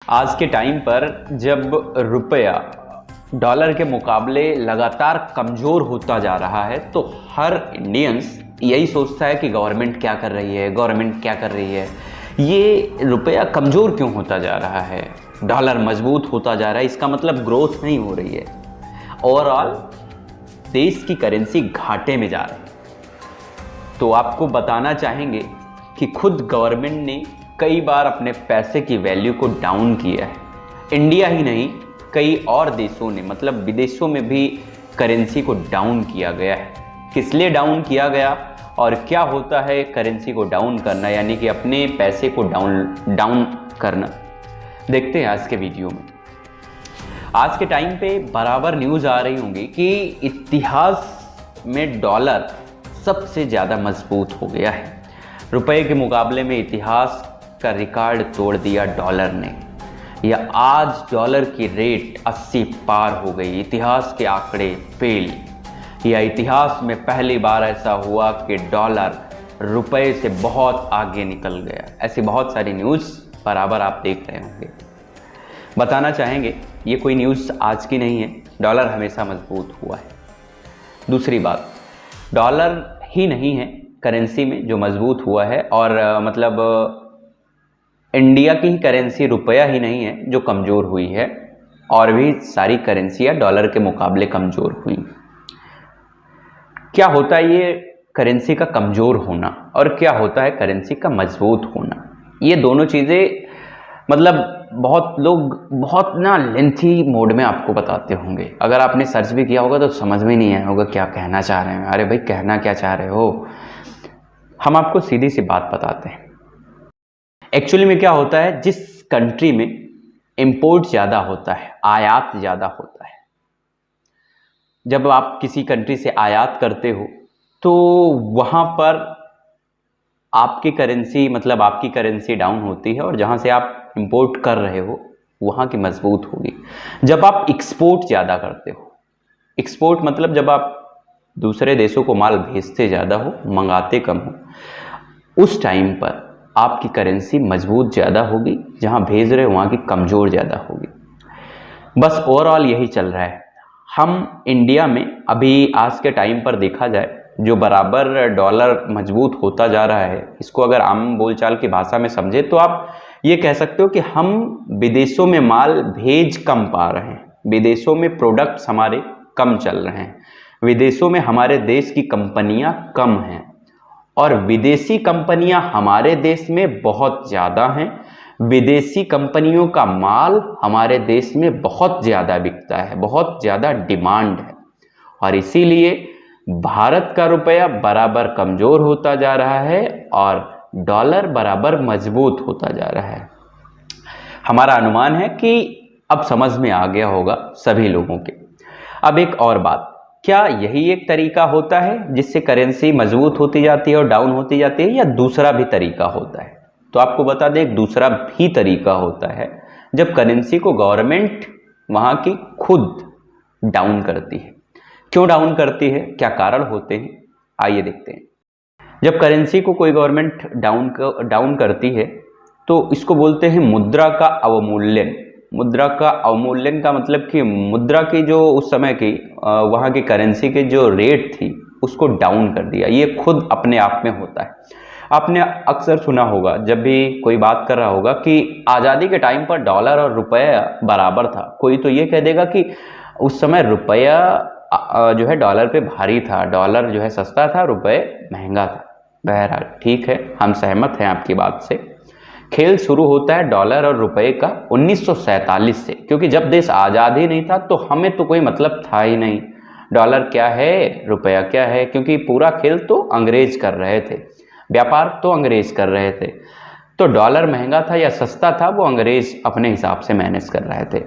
आज के टाइम पर जब रुपया डॉलर के मुकाबले लगातार कमज़ोर होता जा रहा है तो हर इंडियंस यही सोचता है कि गवर्नमेंट क्या कर रही है, गवर्नमेंट क्या कर रही है, ये रुपया कमज़ोर क्यों होता जा रहा है, डॉलर मजबूत होता जा रहा है, इसका मतलब ग्रोथ नहीं हो रही है। ओवरऑल देश की करेंसी घाटे में जा रही है। तो आपको बताना चाहेंगे कि खुद गवर्नमेंट ने कई बार अपने पैसे की वैल्यू को डाउन किया है। इंडिया ही नहीं, कई और देशों ने, मतलब विदेशों में भी करेंसी को डाउन किया गया है। किस लिए डाउन किया गया और क्या होता है करेंसी को डाउन करना, यानी कि अपने पैसे को डाउन करना, देखते हैं आज के वीडियो में। आज के टाइम पे बराबर न्यूज़ आ रही होंगी कि इतिहास में डॉलर सबसे ज़्यादा मजबूत हो गया है। रुपए के मुकाबले में इतिहास का रिकॉर्ड तोड़ दिया डॉलर ने। या आज डॉलर की रेट 80 पार हो गई, इतिहास के आंकड़े फेल। या इतिहास में पहली बार ऐसा हुआ कि डॉलर रुपए से बहुत आगे निकल गया। ऐसी बहुत सारी न्यूज़ बराबर आप देख रहे होंगे। बताना चाहेंगे ये कोई न्यूज़ आज की नहीं है, डॉलर हमेशा मजबूत हुआ है। दूसरी बात, डॉलर ही नहीं है करेंसी में जो मजबूत हुआ है, और मतलब इंडिया की ही करेंसी रुपया ही नहीं है जो कमज़ोर हुई है, और भी सारी करेंसियाँ डॉलर के मुकाबले कमज़ोर हुई। क्या होता है ये करेंसी का कमज़ोर होना और क्या होता है करेंसी का मजबूत होना, ये दोनों चीज़ें मतलब बहुत लोग बहुत लेंथी मोड में आपको बताते होंगे। अगर आपने सर्च भी किया होगा तो समझ में नहीं आया होगा क्या कहना चाह रहे हैं। अरे भाई, कहना क्या चाह रहे हो, हम आपको सीधी सी बात बताते हैं। एक्चुअली में क्या होता है, जिस कंट्री में इंपोर्ट ज़्यादा होता है, आयात ज़्यादा होता है, जब आप किसी कंट्री से आयात करते हो तो वहाँ पर आपकी करेंसी, मतलब आपकी करेंसी डाउन होती है, और जहाँ से आप इंपोर्ट कर रहे हो वहाँ की मजबूत होगी। जब आप एक्सपोर्ट ज़्यादा करते हो, एक्सपोर्ट मतलब जब आप दूसरे देशों को माल भेजते ज़्यादा हो, मंगाते कम हो, उस टाइम पर आपकी करेंसी मजबूत ज़्यादा होगी, जहाँ भेज रहे हो वहाँ की कमज़ोर ज़्यादा होगी। बस ओवरऑल यही चल रहा है। हम इंडिया में अभी आज के टाइम पर देखा जाए जो बराबर डॉलर मजबूत होता जा रहा है, इसको अगर आम बोलचाल की भाषा में समझे तो आप ये कह सकते हो कि हम विदेशों में माल भेज कम पा रहे हैं, विदेशों में प्रोडक्ट्स हमारे कम चल रहे हैं, विदेशों में हमारे देश की कंपनियां कम हैं, और विदेशी कंपनियां हमारे देश में बहुत ज़्यादा हैं। विदेशी कंपनियों का माल हमारे देश में बहुत ज़्यादा बिकता है, बहुत ज़्यादा डिमांड है, और इसीलिए भारत का रुपया बराबर कमज़ोर होता जा रहा है और डॉलर बराबर मजबूत होता जा रहा है। हमारा अनुमान है कि अब समझ में आ गया होगा सभी लोगों के। अब एक और बात, क्या यही एक तरीका होता है जिससे करेंसी मजबूत होती जाती है और डाउन होती जाती है, या दूसरा भी तरीका होता है? तो आपको बता दें, एक दूसरा भी तरीका होता है जब करेंसी को गवर्नमेंट वहाँ की खुद डाउन करती है। क्यों डाउन करती है, क्या कारण होते हैं, आइए देखते हैं। जब करेंसी को कोई गवर्नमेंट डाउन करती है तो इसको बोलते हैं मुद्रा का अवमूल्यन। मुद्रा का अवमूल्यन का मतलब कि मुद्रा की जो उस समय की वहाँ की करेंसी की जो रेट थी उसको डाउन कर दिया। ये खुद अपने आप में होता है। आपने अक्सर सुना होगा, जब भी कोई बात कर रहा होगा कि आज़ादी के टाइम पर डॉलर और रुपया बराबर था, कोई तो ये कह देगा कि उस समय रुपया जो है डॉलर पे भारी था, डॉलर जो है सस्ता था, रुपये महंगा था। बहरहाल ठीक है, हम सहमत हैं आपकी बात से। खेल शुरू होता है डॉलर और रुपए का 1947 से, क्योंकि जब देश आज़ाद ही नहीं था तो हमें तो कोई मतलब था ही नहीं डॉलर क्या है, रुपया क्या है, क्योंकि पूरा खेल तो अंग्रेज कर रहे थे, व्यापार तो अंग्रेज कर रहे थे। तो डॉलर महंगा था या सस्ता था वो अंग्रेज अपने हिसाब से मैनेज कर रहे थे।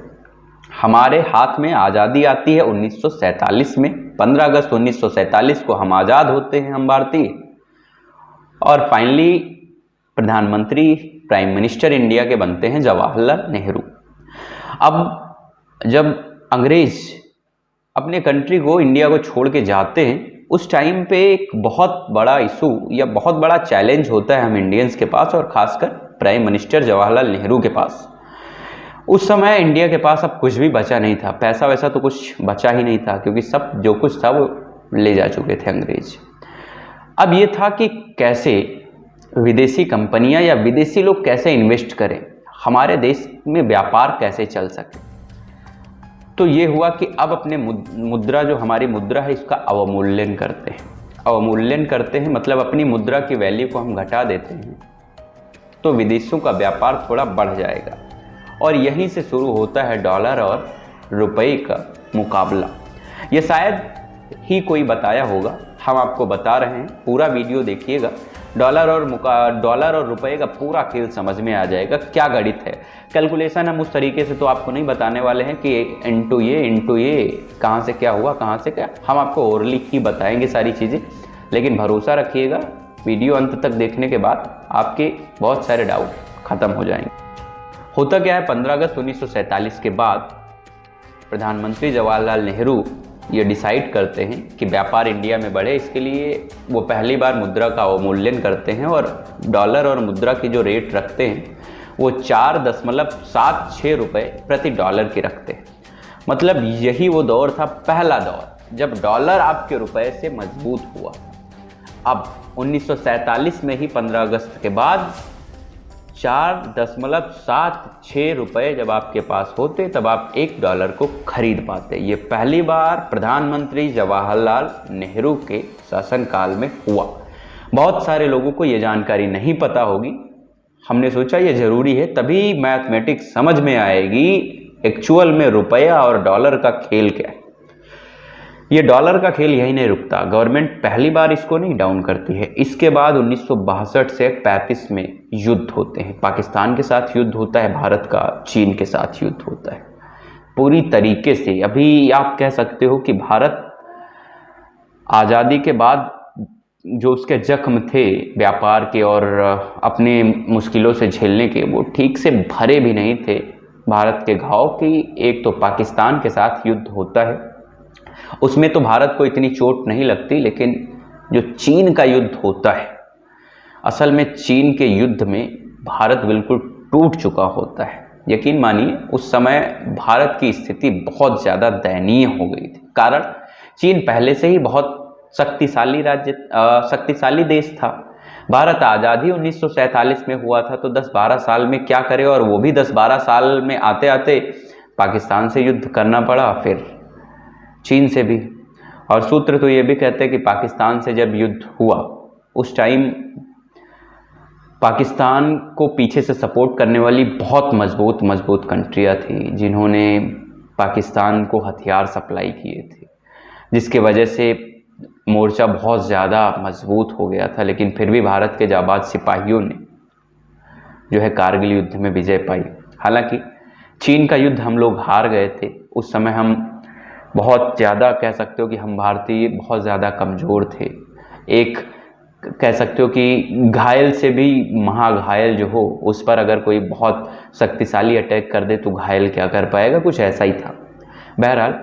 हमारे हाथ में आज़ादी आती है 1947 में, 15 अगस्त 1947 को हम आज़ाद होते हैं, हम भारतीय, और फाइनली प्रधानमंत्री, प्राइम मिनिस्टर इंडिया के बनते हैं जवाहरलाल नेहरू। अब जब अंग्रेज अपने कंट्री को, इंडिया को छोड़ के जाते हैं, उस टाइम पे एक बहुत बड़ा इशू या बहुत बड़ा चैलेंज होता है हम इंडियंस के पास, और खासकर प्राइम मिनिस्टर जवाहरलाल नेहरू के पास। उस समय इंडिया के पास अब कुछ भी बचा नहीं था, पैसा वैसा तो कुछ बचा ही नहीं था, क्योंकि सब जो कुछ था वो ले जा चुके थे अंग्रेज। अब ये था कि कैसे विदेशी कंपनियां या विदेशी लोग कैसे इन्वेस्ट करें, हमारे देश में व्यापार कैसे चल सके। तो ये हुआ कि अब अपने मुद्रा, जो हमारी मुद्रा है, इसका अवमूल्यन करते हैं। अवमूल्यन करते हैं मतलब अपनी मुद्रा की वैल्यू को हम घटा देते हैं, तो विदेशों का व्यापार थोड़ा बढ़ जाएगा। और यहीं से शुरू होता है डॉलर और रुपए का मुकाबला। ये शायद ही कोई बताया होगा, हम आपको बता रहे हैं, पूरा वीडियो देखिएगा। डॉलर और रुपए का पूरा खेल समझ में आ जाएगा, क्या गणित है। कैलकुलेशन हम उस तरीके से तो आपको नहीं बताने वाले हैं कि इंटू ये कहाँ से क्या हुआ, कहाँ से क्या, हम आपको ओरली ही बताएंगे सारी चीज़ें। लेकिन भरोसा रखिएगा, वीडियो अंत तक देखने के बाद आपके बहुत सारे डाउट खत्म हो जाएंगे। होता क्या है, 15 अगस्त 1947 के बाद प्रधानमंत्री जवाहरलाल नेहरू ये डिसाइड करते हैं कि व्यापार इंडिया में बढ़े। इसके लिए वो पहली बार मुद्रा का अवमूल्यन करते हैं और डॉलर और मुद्रा की जो रेट रखते हैं वो 4.76 रुपये प्रति डॉलर की रखते हैं। मतलब यही वो दौर था, पहला दौर, जब डॉलर आपके रुपए से मजबूत हुआ। अब 1947 में ही 15 अगस्त के बाद 4.76 रुपये जब आपके पास होते, तब आप $1 को खरीद पाते। ये पहली बार प्रधानमंत्री जवाहरलाल नेहरू के शासनकाल में हुआ। बहुत सारे लोगों को ये जानकारी नहीं पता होगी, हमने सोचा ये ज़रूरी है, तभी मैथमेटिक्स समझ में आएगी एक्चुअल में रुपया और डॉलर का खेल क्या है। ये डॉलर का खेल यही नहीं रुकता, गवर्नमेंट पहली बार इसको नहीं डाउन करती है। इसके बाद 1962 से 35 में युद्ध होते हैं, पाकिस्तान के साथ युद्ध होता है, भारत का चीन के साथ युद्ध होता है पूरी तरीके से। अभी आप कह सकते हो कि भारत आज़ादी के बाद जो उसके जख्म थे व्यापार के और अपने मुश्किलों से झेलने के, वो ठीक से भरे भी नहीं थे। भारत के घाव की, एक तो पाकिस्तान के साथ युद्ध होता है, उसमें तो भारत को इतनी चोट नहीं लगती, लेकिन जो चीन का युद्ध होता है, असल में चीन के युद्ध में भारत बिल्कुल टूट चुका होता है। यकीन मानिए उस समय भारत की स्थिति बहुत ज़्यादा दयनीय हो गई थी। कारण चीन पहले से ही बहुत शक्तिशाली देश था। भारत आज़ादी 1947 में हुआ था, तो 10-12 साल में क्या करे, और वो भी 10-12 साल में आते आते पाकिस्तान से युद्ध करना पड़ा, फिर चीन से भी। और सूत्र तो ये भी कहते हैं कि पाकिस्तान से जब युद्ध हुआ उस टाइम पाकिस्तान को पीछे से सपोर्ट करने वाली बहुत मजबूत कंट्रियाँ थी, जिन्होंने पाकिस्तान को हथियार सप्लाई किए थे, जिसके वजह से मोर्चा बहुत ज़्यादा मजबूत हो गया था। लेकिन फिर भी भारत के जाबाज सिपाहियों ने जो है कारगिल युद्ध में विजय पाई। हालांकि चीन का युद्ध हम लोग हार गए थे। उस समय हम बहुत ज़्यादा, कह सकते हो कि हम भारतीय बहुत ज़्यादा कमज़ोर थे। एक कह सकते हो कि घायल से भी महाघायल जो हो, उस पर अगर कोई बहुत शक्तिशाली अटैक कर दे तो घायल क्या कर पाएगा, कुछ ऐसा ही था। बहरहाल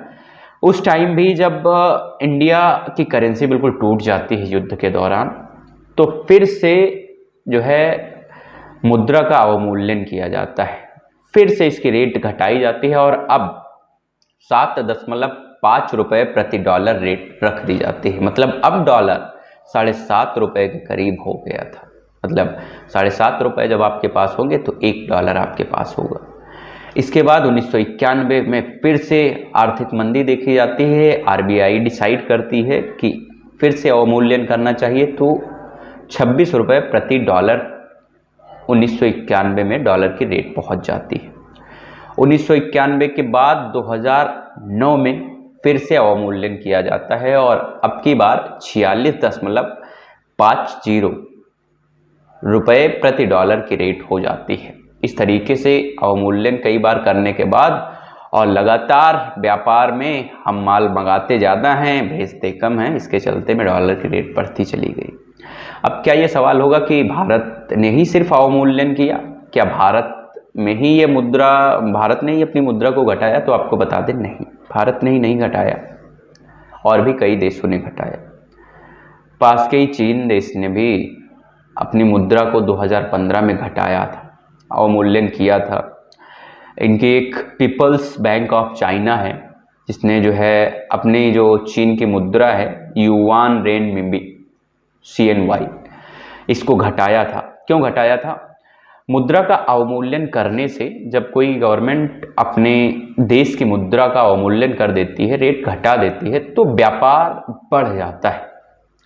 उस टाइम भी जब इंडिया की करेंसी बिल्कुल टूट जाती है युद्ध के दौरान, तो फिर से जो है मुद्रा का अवमूल्यन किया जाता है, फिर से इसकी रेट घटाई जाती है और अब 7.5 रुपये प्रति डॉलर रेट रख दी जाती है। मतलब अब डॉलर 7.5 रुपये के करीब हो गया था। मतलब 7.5 रुपये जब आपके पास होंगे तो $1 आपके पास होगा। इसके बाद 1991 में फिर से आर्थिक मंदी देखी जाती है। आरबीआई डिसाइड करती है कि फिर से अवमूल्यन करना चाहिए, तो 26 रुपये प्रति डॉलर 1991 में डॉलर की रेट पहुंच जाती है। 1991 के बाद 2009 में फिर से अवमूल्यन किया जाता है और अब की बार 46.50 रुपये प्रति डॉलर की रेट हो जाती है। इस तरीके से अवमूल्यन कई बार करने के बाद और लगातार व्यापार में हम माल मंगाते ज़्यादा हैं, भेजते कम हैं, इसके चलते में डॉलर की रेट बढ़ती चली गई। अब क्या ये सवाल होगा कि भारत ने ही सिर्फ अवमूल्यन किया, क्या भारत में ही ये मुद्रा, भारत ने ही अपनी मुद्रा को घटाया? तो आपको बता दें, नहीं, भारत ने ही नहीं घटाया, और भी कई देशों ने घटाया। पास के ही चीन देश ने भी अपनी मुद्रा को 2015 में घटाया था, अवमूल्यन किया था। इनकी एक पीपल्स बैंक ऑफ चाइना है जिसने जो है अपनी जो चीन की मुद्रा है युआन रेनमिंबी CNY इसको घटाया था। क्यों घटाया था? मुद्रा का अवमूल्यन करने से जब कोई गवर्नमेंट अपने देश की मुद्रा का अवमूल्यन कर देती है, रेट घटा देती है, तो व्यापार बढ़ जाता है।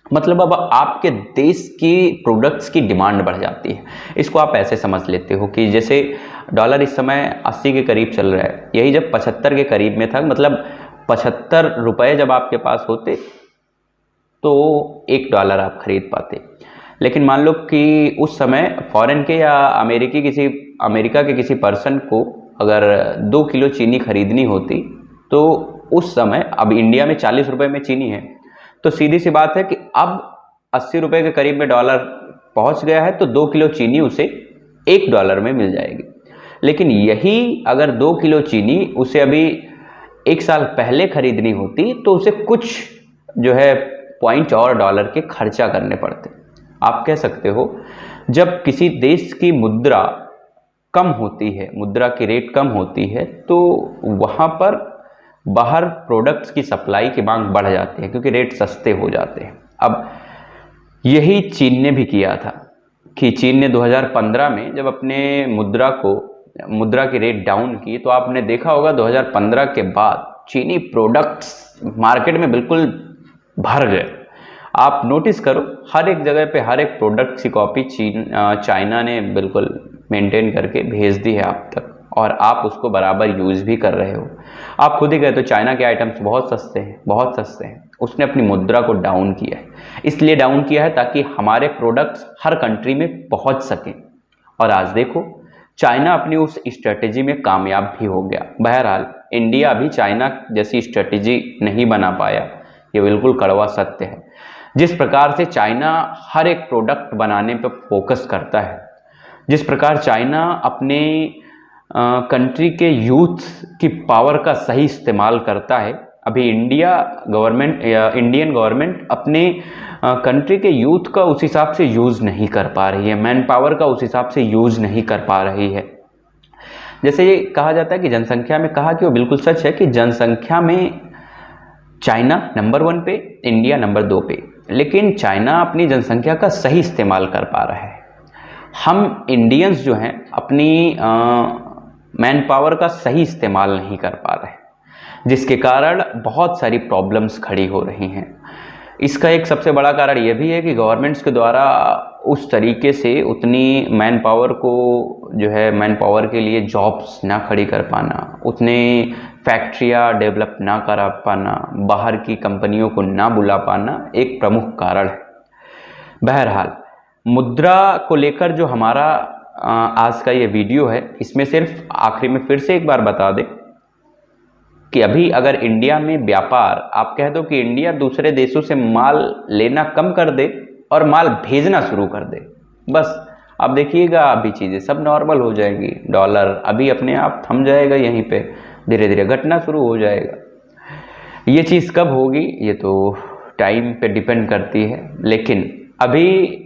मतलब अब आपके देश की प्रोडक्ट्स की डिमांड बढ़ जाती है। इसको आप ऐसे समझ लेते हो कि जैसे डॉलर इस समय 80 के करीब चल रहा है, यही जब 75 के करीब में था, मतलब 75 रुपये जब आपके पास होते तो $1 आप खरीद पाते। लेकिन मान लो कि उस समय फॉरेन के या अमेरिका के किसी पर्सन को अगर 2 किलो चीनी खरीदनी होती तो उस समय, अब इंडिया में 40 रुपये में चीनी है, तो सीधी सी बात है कि अब 80 रुपये के करीब में डॉलर पहुंच गया है, तो 2 किलो चीनी उसे $1 में मिल जाएगी। लेकिन यही अगर 2 किलो चीनी उसे अभी 1 साल पहले खरीदनी होती तो उसे कुछ जो है पॉइंट और डॉलर के खर्चा करने पड़ते। आप कह सकते हो जब किसी देश की मुद्रा कम होती है, मुद्रा की रेट कम होती है, तो वहाँ पर बाहर प्रोडक्ट्स की सप्लाई की मांग बढ़ जाती है क्योंकि रेट सस्ते हो जाते हैं। अब यही चीन ने भी किया था कि चीन ने 2015 में जब अपने मुद्रा की रेट डाउन की, तो आपने देखा होगा 2015 के बाद चीनी प्रोडक्ट्स मार्केट में बिल्कुल भर गए। आप नोटिस करो, हर एक जगह पे हर एक प्रोडक्ट की कॉपी चाइना ने बिल्कुल मेंटेन करके भेज दी है आप तक, और आप उसको बराबर यूज़ भी कर रहे हो। आप खुद ही कहते हो चाइना के आइटम्स बहुत सस्ते हैं, बहुत सस्ते हैं। उसने अपनी मुद्रा को डाउन किया है, इसलिए डाउन किया है ताकि हमारे प्रोडक्ट्स हर कंट्री में पहुंच सकें। और आज देखो चाइना अपनी उस स्ट्रेटेजी में कामयाब भी हो गया। बहरहाल इंडिया अभी चाइना जैसी स्ट्रेटेजी नहीं बना पाया, ये बिल्कुल कड़वा सत्य है। जिस प्रकार से चाइना हर एक प्रोडक्ट बनाने पर फोकस करता है, जिस प्रकार चाइना अपने कंट्री के यूथ की पावर का सही इस्तेमाल करता है, अभी इंडियन गवर्नमेंट अपने कंट्री के यूथ का उस हिसाब से यूज़ नहीं कर पा रही है, मैन पावर का उस हिसाब से यूज़ नहीं कर पा रही है। जैसे ये कहा जाता है कि जनसंख्या में, कहा कि वो बिल्कुल सच है कि जनसंख्या में चाइना नंबर 1 पे, इंडिया नंबर 2 पे, लेकिन चाइना अपनी जनसंख्या का सही इस्तेमाल कर पा रहा है। हम इंडियंस जो हैं अपनी मैन पावर का सही इस्तेमाल नहीं कर पा रहे, जिसके कारण बहुत सारी प्रॉब्लम्स खड़ी हो रही हैं। इसका एक सबसे बड़ा कारण यह भी है कि गवर्नमेंट्स के द्वारा उस तरीके से उतनी मैन पावर को जो है, मैन पावर के लिए जॉब्स ना खड़ी कर पाना, उतने फैक्ट्रियाँ डेवलप ना करा पाना, बाहर की कंपनियों को ना बुला पाना एक प्रमुख कारण है। बहरहाल मुद्रा को लेकर जो हमारा आज का ये वीडियो है, इसमें सिर्फ आखिरी में फिर से एक बार बता दें कि अभी अगर इंडिया में व्यापार, आप कह दो कि इंडिया दूसरे देशों से माल लेना कम कर दे और माल भेजना शुरू कर दे, बस आप देखिएगा अभी चीज़ें सब नॉर्मल हो जाएंगी। डॉलर अभी अपने आप थम जाएगा, यहीं पे धीरे धीरे घटना शुरू हो जाएगा। ये चीज़ कब होगी ये तो टाइम पे डिपेंड करती है, लेकिन अभी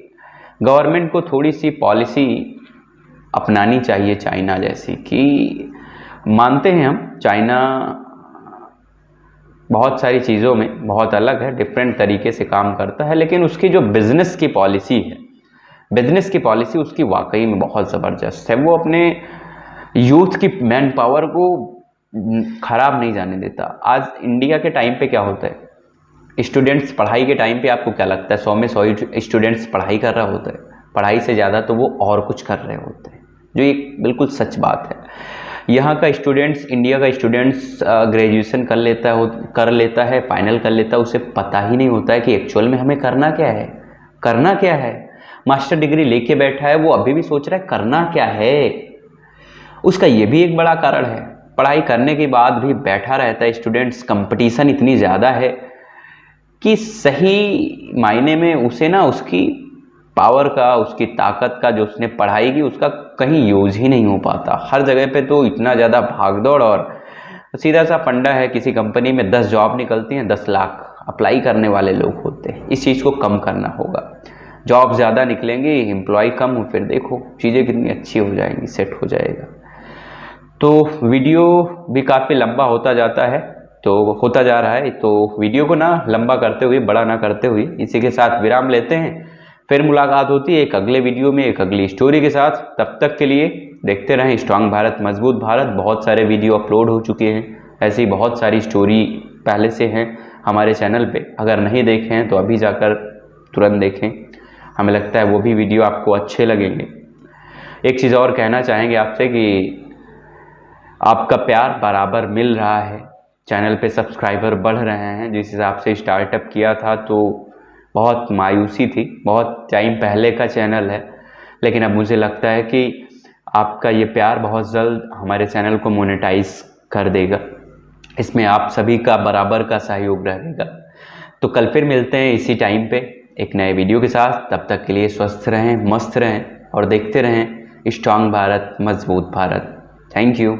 गवर्नमेंट को थोड़ी सी पॉलिसी अपनानी चाहिए चाइना जैसी, कि मानते हैं हम चाइना बहुत सारी चीज़ों में बहुत अलग है, डिफरेंट तरीके से काम करता है, लेकिन उसकी जो बिज़नेस की पॉलिसी है, बिज़नेस की पॉलिसी उसकी वाकई में बहुत ज़बरदस्त है। वो अपने यूथ की मैन पावर को ख़राब नहीं जाने देता। आज इंडिया के टाइम पे क्या होता है, स्टूडेंट्स पढ़ाई के टाइम पे आपको क्या लगता है 100 में 100 स्टूडेंट्स पढ़ाई कर रहा होता है, पढ़ाई से ज़्यादा तो वो और कुछ कर रहे होते हैं, जो एक बिल्कुल सच बात है। यहाँ का स्टूडेंट्स, इंडिया का स्टूडेंट्स ग्रेजुएशन कर लेता है, फाइनल कर लेता है, उसे पता ही नहीं होता है कि एक्चुअल में हमें करना क्या है। मास्टर डिग्री लेके बैठा है, वो अभी भी सोच रहा है करना क्या है। उसका ये भी एक बड़ा कारण है, पढ़ाई करने के बाद भी बैठा रहता है स्टूडेंट्स। कंपटीशन इतनी ज़्यादा है कि सही मायने में उसे ना उसकी पावर का, उसकी ताकत का, जो उसने पढ़ाई की उसका कहीं यूज़ ही नहीं हो पाता। हर जगह पे तो इतना ज़्यादा भागदौड़, और सीधा सा फंडा है, किसी कंपनी में 10 जॉब निकलती हैं, 10 लाख अप्लाई करने वाले लोग होते हैं। इस चीज़ को कम करना होगा। जॉब ज़्यादा निकलेंगी, एम्प्लॉय कम हो, फिर देखो चीज़ें कितनी अच्छी हो जाएंगी, सेट हो जाएगा। तो वीडियो भी काफ़ी लंबा होता जाता है, तो होता जा रहा है, तो वीडियो को ना लंबा करते हुए, बड़ा ना करते हुए इसी के साथ विराम लेते हैं। फिर मुलाकात होती है एक अगले वीडियो में, एक अगली स्टोरी के साथ। तब तक के लिए देखते रहें स्ट्रांग भारत मजबूत भारत। बहुत सारे वीडियो अपलोड हो चुके हैं, ऐसी बहुत सारी स्टोरी पहले से हैं हमारे चैनल पे। अगर नहीं देखे हैं तो अभी जाकर तुरंत देखें, हमें लगता है वो भी वीडियो आपको अच्छे लगेंगे। एक चीज़ और कहना चाहेंगे आपसे कि आपका प्यार बराबर मिल रहा है, चैनल पे सब्सक्राइबर बढ़ रहे हैं। जिस हिसाब से स्टार्टअप किया था तो बहुत मायूसी थी, बहुत टाइम पहले का चैनल है, लेकिन अब मुझे लगता है कि आपका ये प्यार बहुत जल्द हमारे चैनल को मोनेटाइज कर देगा। इसमें आप सभी का बराबर का सहयोग रहेगा। तो कल फिर मिलते हैं इसी टाइम पे एक नए वीडियो के साथ। तब तक के लिए स्वस्थ रहें, मस्त रहें और देखते रहें स्ट्रांग भारत मजबूत भारत। Thank you.